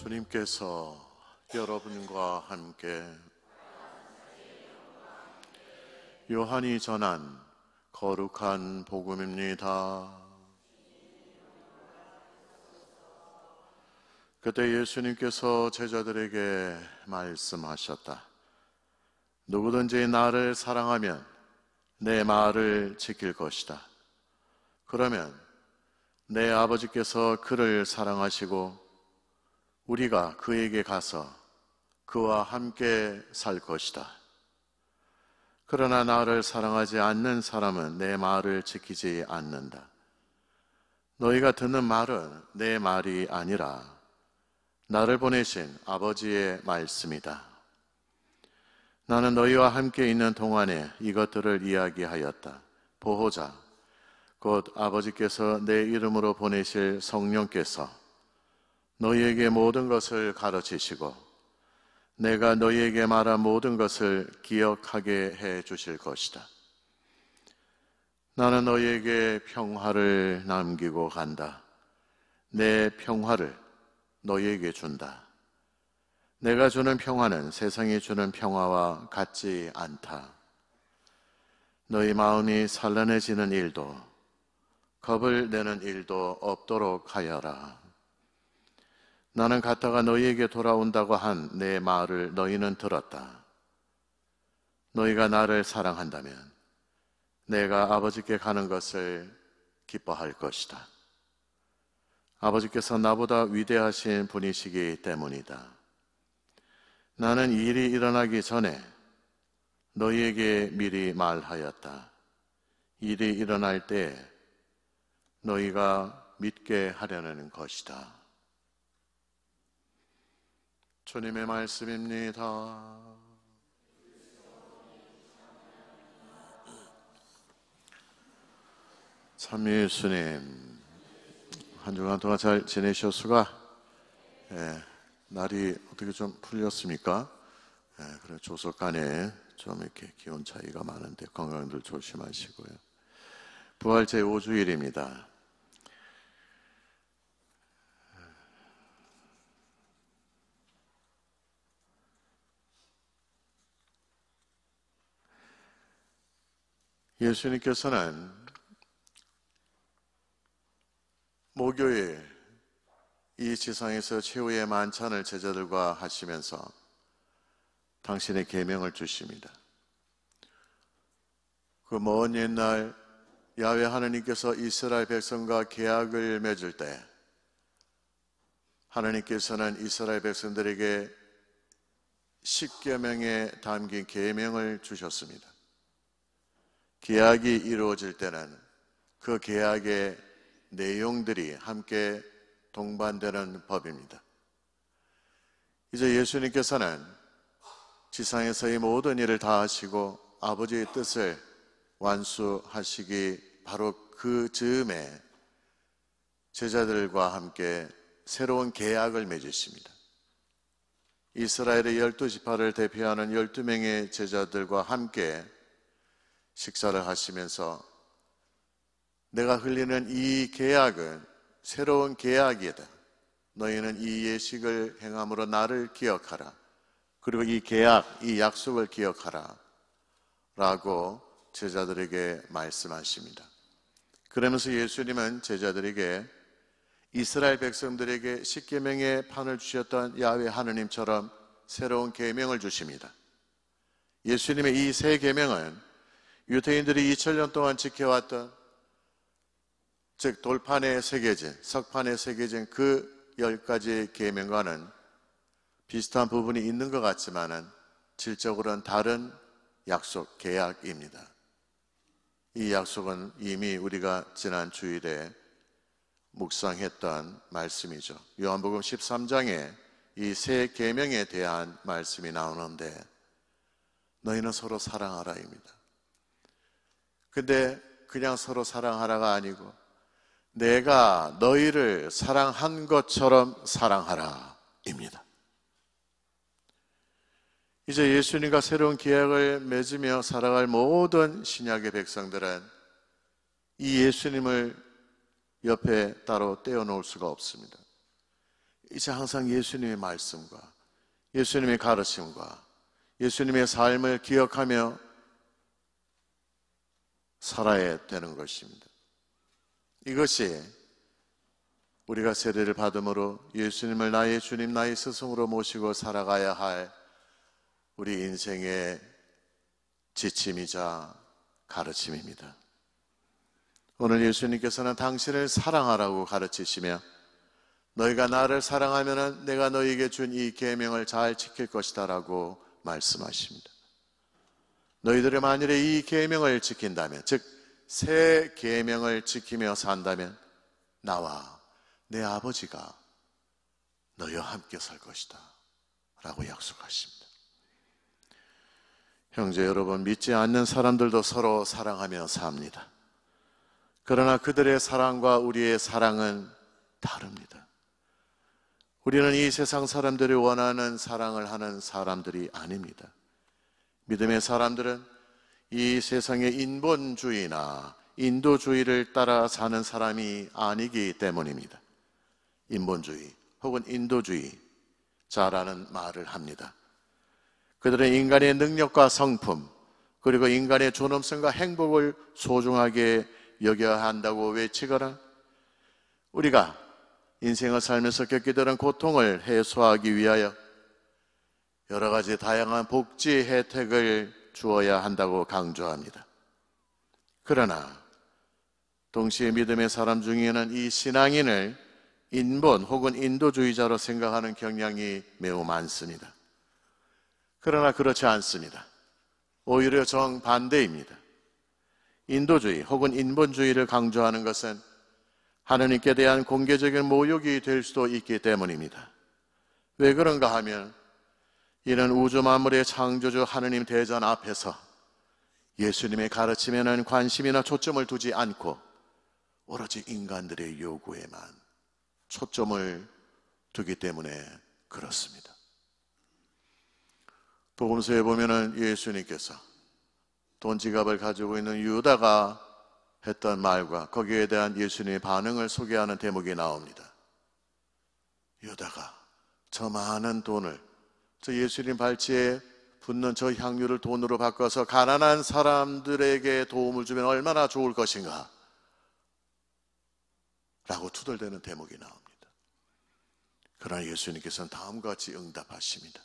주님께서 여러분과 함께 요한이 전한 거룩한 복음입니다. 그때 예수님께서 제자들에게 말씀하셨다. 누구든지 나를 사랑하면 내 말을 지킬 것이다. 그러면 내 아버지께서 그를 사랑하시고 우리가 그에게 가서 그와 함께 살 것이다. 그러나 나를 사랑하지 않는 사람은 내 말을 지키지 않는다. 너희가 듣는 말은 내 말이 아니라 나를 보내신 아버지의 말씀이다. 나는 너희와 함께 있는 동안에 이것들을 이야기하였다. 보호자, 곧 아버지께서 내 이름으로 보내실 성령께서 너희에게 모든 것을 가르치시고 내가 너희에게 말한 모든 것을 기억하게 해 주실 것이다. 나는 너희에게 평화를 남기고 간다. 내 평화를 너희에게 준다. 내가 주는 평화는 세상이 주는 평화와 같지 않다. 너희 마음이 산란해지는 일도 겁을 내는 일도 없도록 하여라. 나는 갔다가 너희에게 돌아온다고 한 내 말을 너희는 들었다. 너희가 나를 사랑한다면 내가 아버지께 가는 것을 기뻐할 것이다. 아버지께서 나보다 위대하신 분이시기 때문이다. 나는 이 일이 일어나기 전에 너희에게 미리 말하였다. 일이 일어날 때 너희가 믿게 하려는 것이다. 주님의 말씀입니다. 참 예수님, 한 주간 동안 잘 지내셨수가? 날이 어떻게 좀 풀렸습니까? 그래, 조석 간에 좀 이렇게 기온 차이가 많은데 건강들 조심하시고요. 부활 제5주일입니다. 예수님께서는 목요일 이 지상에서 최후의 만찬을 제자들과 하시면서 당신의 계명을 주십니다. 그 먼 옛날 야훼 하나님께서 이스라엘 백성과 계약을 맺을 때 하나님께서는 이스라엘 백성들에게 10계명에 담긴 계명을 주셨습니다. 계약이 이루어질 때는 그 계약의 내용들이 함께 동반되는 법입니다. 이제 예수님께서는 지상에서 이 모든 일을 다 하시고 아버지의 뜻을 완수하시기 바로 그 즈음에 제자들과 함께 새로운 계약을 맺으십니다. 이스라엘의 12지파를 대표하는 12명의 제자들과 함께 식사를 하시면서 내가 흘리는 이 계약은 새로운 계약이다. 너희는 이 예식을 행함으로 나를 기억하라. 그리고 이 계약, 이 약속을 기억하라 라고 제자들에게 말씀하십니다. 그러면서 예수님은 제자들에게 이스라엘 백성들에게 10계명의 판을 주셨던 야훼 하느님처럼 새로운 계명을 주십니다. 예수님의 이 세 계명은 유대인들이 2000년 동안 지켜왔던, 즉 돌판에 새겨진, 석판에 새겨진 그 10가지 계명과는 비슷한 부분이 있는 것 같지만은 질적으로는 다른 약속, 계약입니다. 이 약속은 이미 우리가 지난 주일에 묵상했던 말씀이죠. 요한복음 13장에 이 세 계명에 대한 말씀이 나오는데 너희는 서로 사랑하라입니다. 근데 그냥 서로 사랑하라가 아니고 내가 너희를 사랑한 것처럼 사랑하라 입니다. 이제 예수님과 새로운 계약을 맺으며 살아갈 모든 신약의 백성들은 이 예수님을 옆에 따로 떼어놓을 수가 없습니다. 이제 항상 예수님의 말씀과 예수님의 가르침과 예수님의 삶을 기억하며 살아야 되는 것입니다. 이것이 우리가 세례를 받음으로 예수님을 나의 주님, 나의 스승으로 모시고 살아가야 할 우리 인생의 지침이자 가르침입니다. 오늘 예수님께서는 당신을 사랑하라고 가르치시며 너희가 나를 사랑하면 내가 너희에게 준 이 계명을 잘 지킬 것이다 라고 말씀하십니다. 너희들이 만일에 이 계명을 지킨다면, 즉 새 계명을 지키며 산다면 나와 내 아버지가 너희와 함께 살 것이다 라고 약속하십니다. 형제 여러분, 믿지 않는 사람들도 서로 사랑하며 삽니다. 그러나 그들의 사랑과 우리의 사랑은 다릅니다. 우리는 이 세상 사람들이 원하는 사랑을 하는 사람들이 아닙니다. 믿음의 사람들은 이 세상의 인본주의나 인도주의를 따라 사는 사람이 아니기 때문입니다. 인본주의 혹은 인도주의자라는 말을 합니다. 그들은 인간의 능력과 성품, 그리고 인간의 존엄성과 행복을 소중하게 여겨야 한다고 외치거나 우리가 인생을 살면서 겪게 되는 고통을 해소하기 위하여 여러 가지 다양한 복지 혜택을 주어야 한다고 강조합니다. 그러나 동시에 믿음의 사람 중에는 이 신앙인을 인본 혹은 인도주의자로 생각하는 경향이 매우 많습니다. 그러나 그렇지 않습니다. 오히려 정반대입니다. 인도주의 혹은 인본주의를 강조하는 것은 하느님께 대한 공개적인 모욕이 될 수도 있기 때문입니다. 왜 그런가 하면 이는 우주 만물의 창조주 하느님 대전 앞에서 예수님의 가르침에는 관심이나 초점을 두지 않고 오로지 인간들의 요구에만 초점을 두기 때문에 그렇습니다. 복음서에 보면은 예수님께서 돈 지갑을 가지고 있는 유다가 했던 말과 거기에 대한 예수님의 반응을 소개하는 대목이 나옵니다. 유다가 저 많은 돈을, 저 예수님 발치에 붓는 저 향유를 돈으로 바꿔서 가난한 사람들에게 도움을 주면 얼마나 좋을 것인가 라고 투덜대는 대목이 나옵니다. 그러나 예수님께서는 다음과 같이 응답하십니다.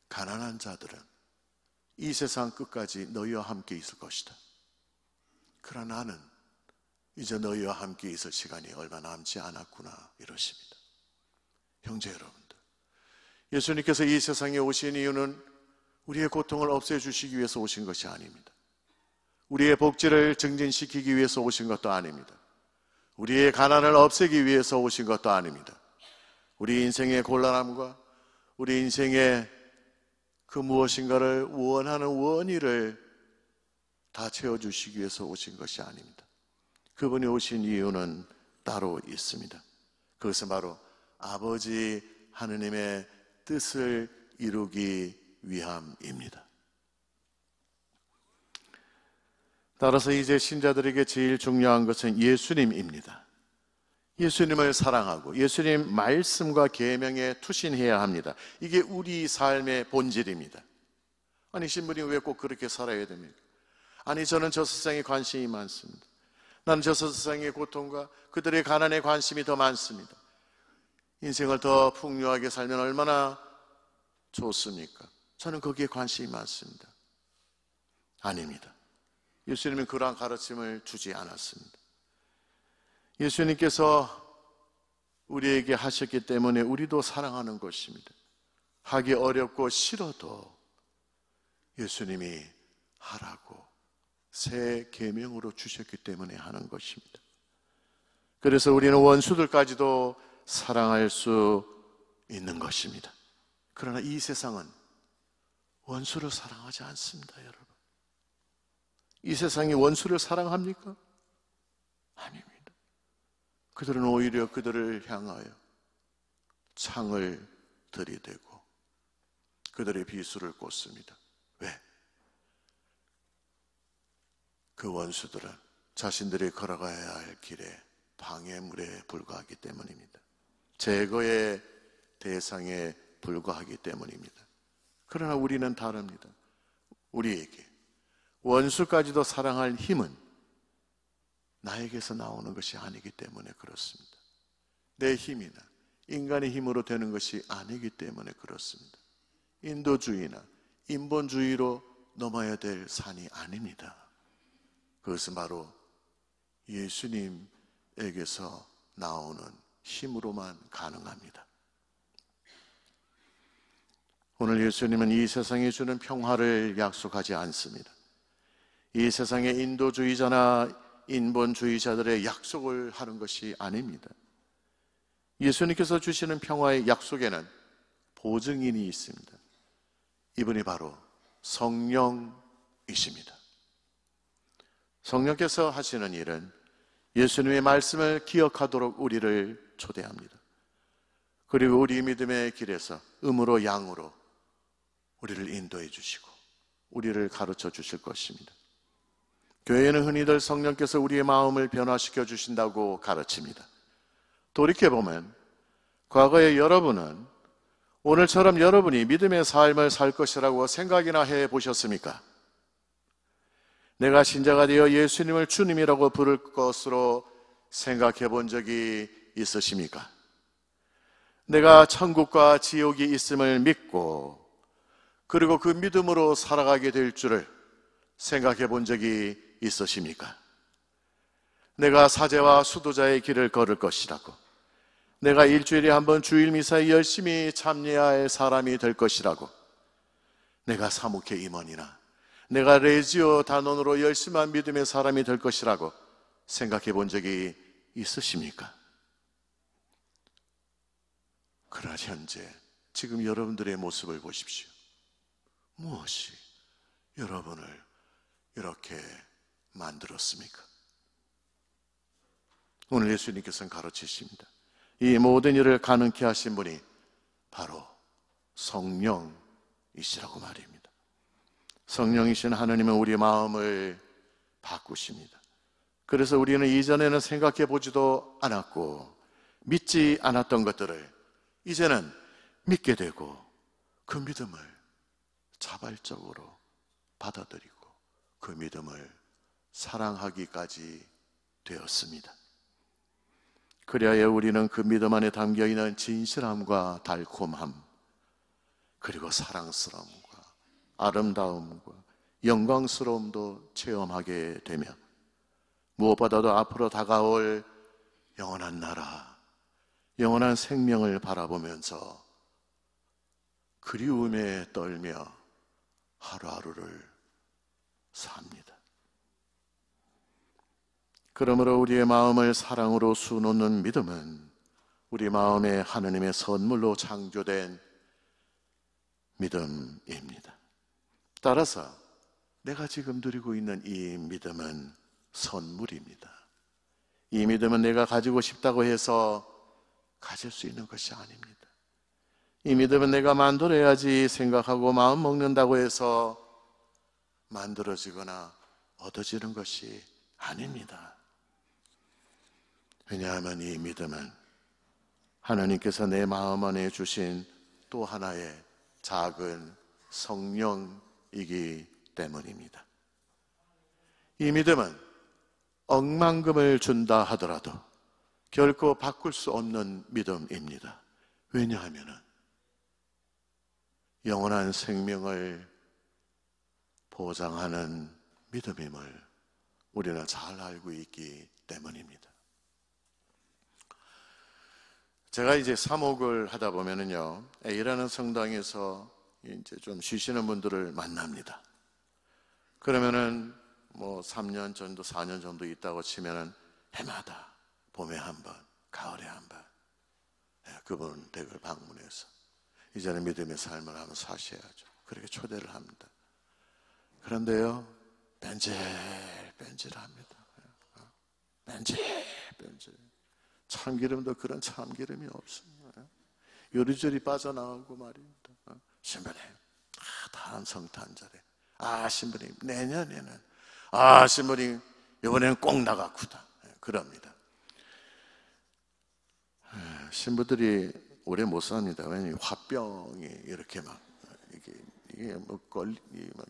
가난한 자들은 이 세상 끝까지 너희와 함께 있을 것이다. 그러나 나는 이제 너희와 함께 있을 시간이 얼마 남지 않았구나 이러십니다. 형제 여러분들, 예수님께서 이 세상에 오신 이유는 우리의 고통을 없애주시기 위해서 오신 것이 아닙니다. 우리의 복지를 증진시키기 위해서 오신 것도 아닙니다. 우리의 가난을 없애기 위해서 오신 것도 아닙니다. 우리 인생의 곤란함과 우리 인생의 그 무엇인가를 원하는 원의를 다 채워주시기 위해서 오신 것이 아닙니다. 그분이 오신 이유는 따로 있습니다. 그것은 바로 아버지 하느님의 뜻을 이루기 위함입니다. 따라서 이제 신자들에게 제일 중요한 것은 예수님입니다. 예수님을 사랑하고 예수님 말씀과 계명에 투신해야 합니다. 이게 우리 삶의 본질입니다. 아니, 신부님 왜 꼭 그렇게 살아야 됩니까? 아니, 저는 저 세상에 관심이 많습니다. 나는 저 세상의 고통과 그들의 가난에 관심이 더 많습니다. 인생을 더 풍요하게 살면 얼마나 좋습니까? 저는 거기에 관심이 많습니다. 아닙니다. 예수님은 그러한 가르침을 주지 않았습니다. 예수님께서 우리에게 하셨기 때문에 우리도 사랑하는 것입니다. 하기 어렵고 싫어도 예수님이 하라고 새 계명으로 주셨기 때문에 하는 것입니다. 그래서 우리는 원수들까지도 사랑할 수 있는 것입니다. 그러나 이 세상은 원수를 사랑하지 않습니다, 여러분. 이 세상이 원수를 사랑합니까? 아닙니다. 그들은 오히려 그들을 향하여 창을 들이대고 그들의 비수를 꽂습니다. 왜? 그 원수들은 자신들이 걸어가야 할 길에 방해물에 불과하기 때문입니다. 제거의 대상에 불과하기 때문입니다. 그러나 우리는 다릅니다. 우리에게 원수까지도 사랑할 힘은 나에게서 나오는 것이 아니기 때문에 그렇습니다. 내 힘이나 인간의 힘으로 되는 것이 아니기 때문에 그렇습니다. 인도주의나 인본주의로 넘어야 될 산이 아닙니다. 그것은 바로 예수님에게서 나오는 힘으로만 가능합니다. 오늘 예수님은 이 세상에 주는 평화를 약속하지 않습니다. 이 세상의 인도주의자나 인본주의자들의 약속을 하는 것이 아닙니다. 예수님께서 주시는 평화의 약속에는 보증인이 있습니다. 이분이 바로 성령이십니다. 성령께서 하시는 일은 예수님의 말씀을 기억하도록 우리를 초대합니다. 그리고 우리 믿음의 길에서 음으로 양으로 우리를 인도해 주시고 우리를 가르쳐 주실 것입니다. 교회에는 흔히들 성령께서 우리의 마음을 변화시켜 주신다고 가르칩니다. 돌이켜보면 과거에 여러분은 오늘처럼 여러분이 믿음의 삶을 살 것이라고 생각이나 해보셨습니까? 내가 신자가 되어 예수님을 주님이라고 부를 것으로 생각해 본 적이 있으십니까? 내가 천국과 지옥이 있음을 믿고 그리고 그 믿음으로 살아가게 될 줄을 생각해 본 적이 있으십니까? 내가 사제와 수도자의 길을 걸을 것이라고, 내가 일주일에 한 번 주일 미사에 열심히 참여할 사람이 될 것이라고, 내가 사목회 임원이나 내가 레지오 단원으로 열심한 믿음의 사람이 될 것이라고 생각해 본 적이 있으십니까? 그러나 현재 지금 여러분들의 모습을 보십시오. 무엇이 여러분을 이렇게 만들었습니까? 오늘 예수님께서는 가르치십니다. 이 모든 일을 가능케 하신 분이 바로 성령이시라고 말입니다. 성령이신 하나님은 우리 마음을 바꾸십니다. 그래서 우리는 이전에는 생각해 보지도 않았고 믿지 않았던 것들을 이제는 믿게 되고 그 믿음을 자발적으로 받아들이고 그 믿음을 사랑하기까지 되었습니다. 그리하여 우리는 그 믿음 안에 담겨있는 진실함과 달콤함, 그리고 사랑스러움과 아름다움과 영광스러움도 체험하게 되며 무엇보다도 앞으로 다가올 영원한 나라, 영원한 생명을 바라보면서 그리움에 떨며 하루하루를 삽니다. 그러므로 우리의 마음을 사랑으로 수놓는 믿음은 우리 마음에 하느님의 선물로 창조된 믿음입니다. 따라서 내가 지금 누리고 있는 이 믿음은 선물입니다. 이 믿음은 내가 가지고 싶다고 해서 가질 수 있는 것이 아닙니다. 이 믿음은 내가 만들어야지 생각하고 마음 먹는다고 해서 만들어지거나 얻어지는 것이 아닙니다. 왜냐하면 이 믿음은 하나님께서 내 마음 안에 주신 또 하나의 작은 성령이기 때문입니다. 이 믿음은 억만금을 준다 하더라도 결코 바꿀 수 없는 믿음입니다. 왜냐하면 영원한 생명을 보장하는 믿음임을 우리는 잘 알고 있기 때문입니다. 제가 이제 사목을 하다 보면은요, A라는 성당에서 이제 좀 쉬시는 분들을 만납니다. 그러면은 뭐 3년 정도, 4년 정도 있다고 치면은 해마다 봄에 한 번, 가을에 한 번, 그분 댁을 방문해서 이제는 믿음의 삶을 한번 사셔야죠. 그렇게 초대를 합니다. 그런데요, 뺀질뺀질합니다. 뺀질. 참기름도 그런 참기름이 없습니다. 요리조리 빠져나오고 말입니다. 신부님, 다음 성탄절에, 신부님, 내년에는, 신부님, 이번에는 꼭 나가구다. 그럽니다. 신부들이 오래 못 삽니다. 왜냐하면 화병이 이렇게 막 이게 뭐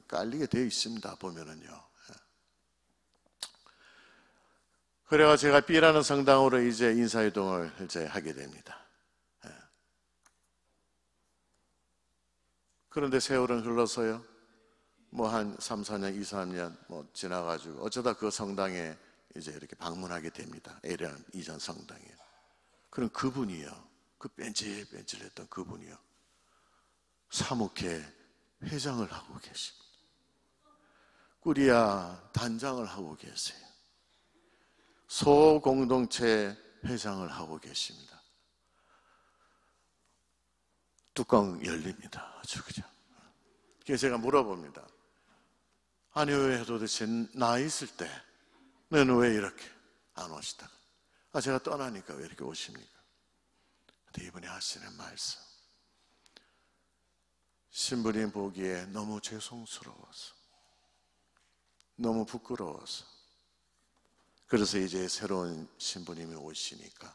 깔리게 되어 있습니다. 보면은요. 그래가 제가 B라는 성당으로 이제 인사이동을 이제 하게 됩니다. 그런데 세월은 흘러서요. 뭐 한 3, 4년, 2, 3년 뭐 지나가지고 어쩌다 그 성당에 이제 이렇게 방문하게 됩니다. A라는 이전 성당에. 그럼 그분이요. 그 뺀질뺀질했던 그분이요. 사목회 회장을 하고 계십니다. 꾸리아 단장을 하고 계세요. 소공동체 회장을 하고 계십니다. 뚜껑 열립니다. 아주 그냥. 그래서 제가 물어봅니다. 아니 왜 도대체 나 있을 때 너는 왜 이렇게 안 오시다가 제가 떠나니까 왜 이렇게 오십니까? 근데 이분이 하시는 말씀, 신부님 보기에 너무 죄송스러워서, 너무 부끄러워서, 그래서 이제 새로운 신부님이 오시니까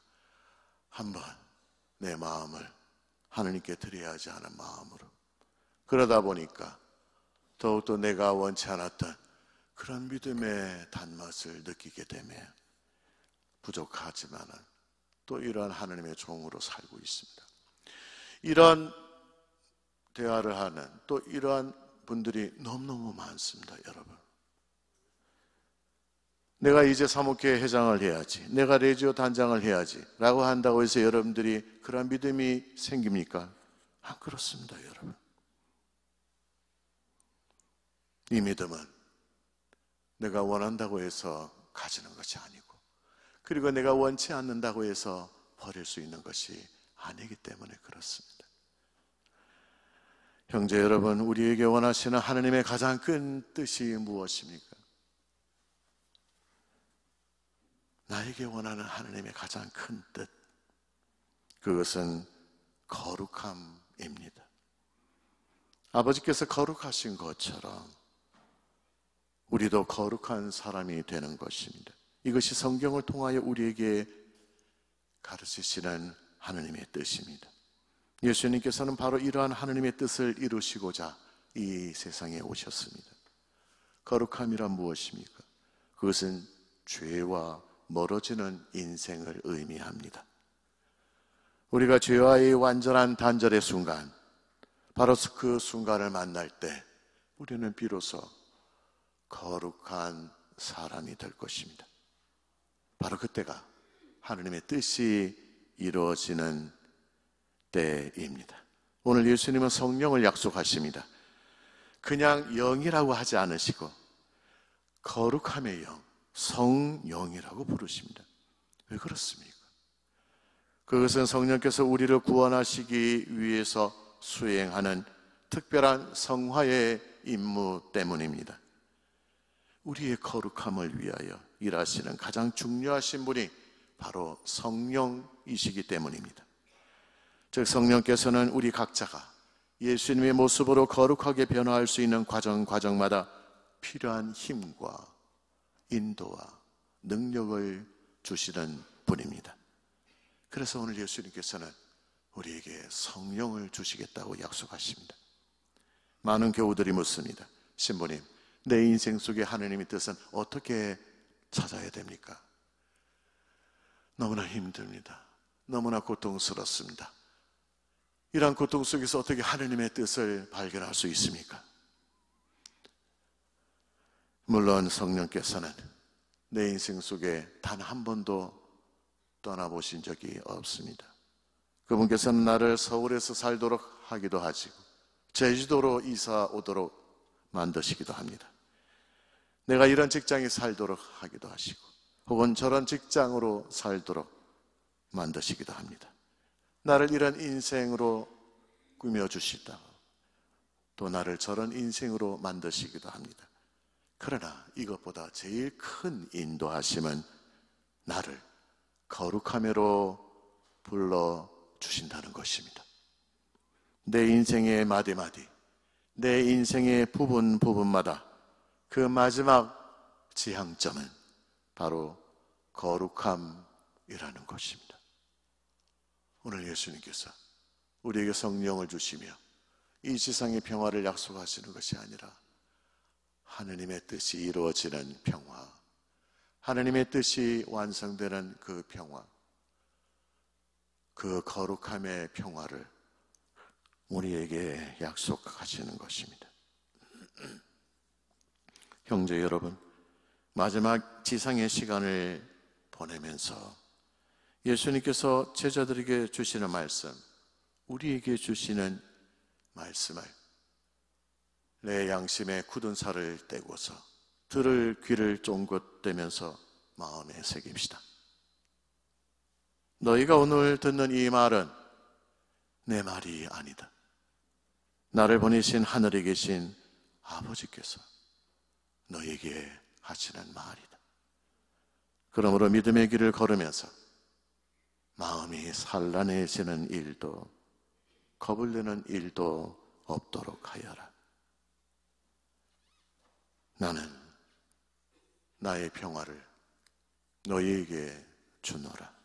한번 내 마음을 하나님께 드려야지 하는 마음으로, 그러다 보니까 더욱더 내가 원치 않았던 그런 믿음의 단맛을 느끼게 되며 부족하지만은 또 이러한 하나님의 종으로 살고 있습니다. 이런 대화를 하는 또 이러한 분들이 너무너무 많습니다. 여러분, 내가 이제 사목회 회장을 해야지, 내가 레지오 단장을 해야지 라고 한다고 해서 여러분들이 그런 믿음이 생깁니까? 안 그렇습니다. 여러분, 이 믿음은 내가 원한다고 해서 가지는 것이 아니고, 그리고 내가 원치 않는다고 해서 버릴 수 있는 것이 아니기 때문에 그렇습니다. 형제 여러분, 우리에게 원하시는 하나님의 가장 큰 뜻이 무엇입니까? 나에게 원하는 하나님의 가장 큰 뜻, 그것은 거룩함입니다. 아버지께서 거룩하신 것처럼 우리도 거룩한 사람이 되는 것입니다. 이것이 성경을 통하여 우리에게 가르치시는 하나님의 뜻입니다. 예수님께서는 바로 이러한 하나님의 뜻을 이루시고자 이 세상에 오셨습니다. 거룩함이란 무엇입니까? 그것은 죄와 멀어지는 인생을 의미합니다. 우리가 죄와의 완전한 단절의 순간, 바로 그 순간을 만날 때 우리는 비로소 거룩한 사람이 될 것입니다. 바로 그때가 하나님의 뜻이 이루어지는 때입니다. 오늘 예수님은 성령을 약속하십니다. 그냥 영이라고 하지 않으시고 거룩함의 영, 성령이라고 부르십니다. 왜 그렇습니까? 그것은 성령께서 우리를 구원하시기 위해서 수행하는 특별한 성화의 임무 때문입니다. 우리의 거룩함을 위하여 일하시는 가장 중요하신 분이 바로 성령이시기 때문입니다. 즉 성령께서는 우리 각자가 예수님의 모습으로 거룩하게 변화할 수 있는 과정마다 필요한 힘과 인도와 능력을 주시는 분입니다. 그래서 오늘 예수님께서는 우리에게 성령을 주시겠다고 약속하십니다. 많은 교우들이 묻습니다. 신부님, 내 인생 속에 하나님의 뜻은 어떻게 찾아야 됩니까? 너무나 힘듭니다. 너무나 고통스럽습니다. 이러한 고통 속에서 어떻게 하나님의 뜻을 발견할 수 있습니까? 물론 성령께서는 내 인생 속에 단 한 번도 떠나보신 적이 없습니다. 그분께서는 나를 서울에서 살도록 하기도 하시고 제주도로 이사 오도록 만드시기도 합니다. 내가 이런 직장에 살도록 하기도 하시고 혹은 저런 직장으로 살도록 만드시기도 합니다. 나를 이런 인생으로 꾸며주시다가 또 나를 저런 인생으로 만드시기도 합니다. 그러나 이것보다 제일 큰 인도하심은 나를 거룩함으로 불러주신다는 것입니다. 내 인생의 마디마디, 내 인생의 부분마다 그 마지막 지향점은 바로 거룩함이라는 것입니다. 오늘 예수님께서 우리에게 성령을 주시며 이 지상의 평화를 약속하시는 것이 아니라 하느님의 뜻이 이루어지는 평화, 하느님의 뜻이 완성되는 그 평화, 그 거룩함의 평화를 우리에게 약속하시는 것입니다. 형제 여러분, 마지막 지상의 시간을 보내면서 예수님께서 제자들에게 주시는 말씀, 우리에게 주시는 말씀을 내 양심에 굳은 살을 떼고서 들을 귀를 쫑긋대면서 마음에 새깁시다. 너희가 오늘 듣는 이 말은 내 말이 아니다. 나를 보내신 하늘에 계신 아버지께서 너희에게 하시는 말이다. 그러므로 믿음의 길을 걸으면서 마음이 산란해지는 일도 겁을 내는 일도 없도록 하여라. 나는 나의 평화를 너희에게 주노라.